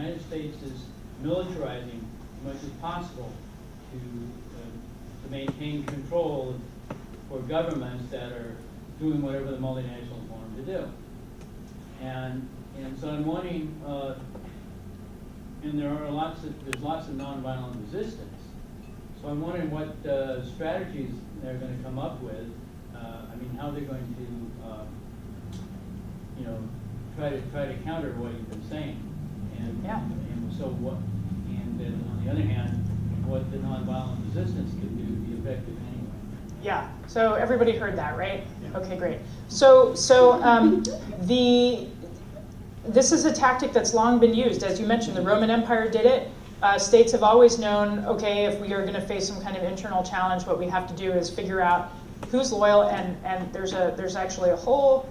United States is militarizing as much as possible to maintain control for governments that are doing whatever the multinationals want them to do. And so I'm wanting, and there's lots of nonviolent resistance. So I'm wondering what strategies they're going to come up with. I mean, how they're going to, try to counter what you've been saying. And so what? And then on the other hand, what the nonviolent resistance can do to be effective anyway. Yeah. So everybody heard that, right? Yeah. Okay, great. So this is a tactic that's long been used. As you mentioned, the Roman Empire did it. States have always known, okay, if we are going to face some kind of internal challenge, what we have to do is figure out who's loyal, and there's actually a whole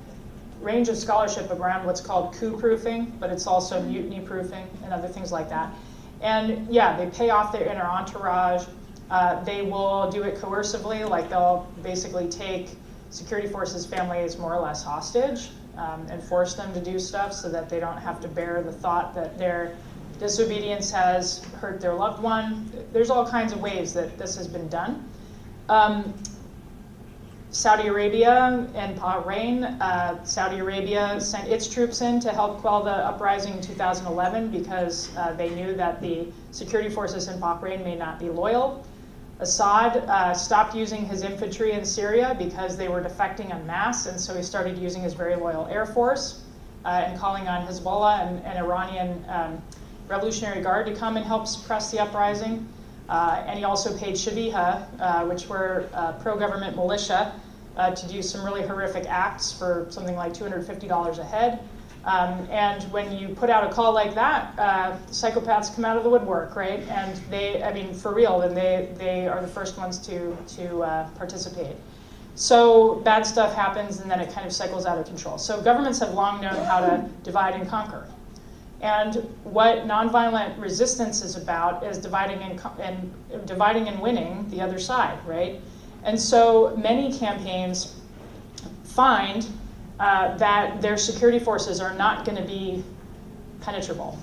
range of scholarship around what's called coup-proofing, but it's also mutiny-proofing and other things like that. And yeah, they pay off their inner entourage. They will do it coercively, like they'll basically take security forces' families more or less hostage and force them to do stuff so that they don't have to bear the thought that their disobedience has hurt their loved one. There's all kinds of ways that this has been done. Saudi Arabia and Bahrain, Saudi Arabia sent its troops in to help quell the uprising in 2011 because they knew that the security forces in Bahrain may not be loyal. Assad stopped using his infantry in Syria because they were defecting en masse, and so he started using his very loyal air force and calling on Hezbollah and Iranian Revolutionary Guard to come and help suppress the uprising. And he also paid Shabiha, which were pro-government militia, to do some really horrific acts for something like $250 a head. And when you put out a call like that, psychopaths come out of the woodwork, right? And for real, and they are the first ones to participate. So bad stuff happens, and then it kind of cycles out of control. So governments have long known how to divide and conquer. And what nonviolent resistance is about is dividing and winning the other side, right? And so many campaigns find that their security forces are not going to be penetrable.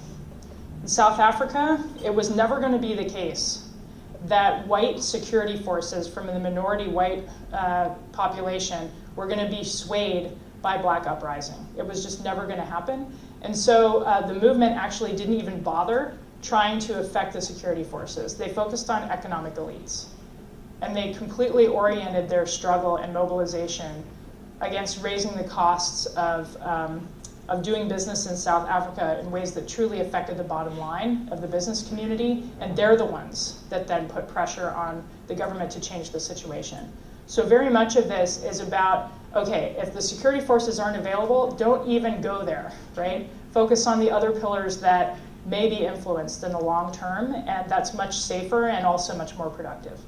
In South Africa, it was never going to be the case that white security forces from the minority white population were going to be swayed by black uprising. It was just never going to happen. And so the movement actually didn't even bother trying to affect the security forces. They focused on economic elites. And they completely oriented their struggle and mobilization against raising the costs of doing business in South Africa in ways that truly affected the bottom line of the business community. And they're the ones that then put pressure on the government to change the situation. So very much of this is about, okay, if the security forces aren't available, don't even go there, right? Focus on the other pillars that may be influenced in the long term, and that's much safer and also much more productive.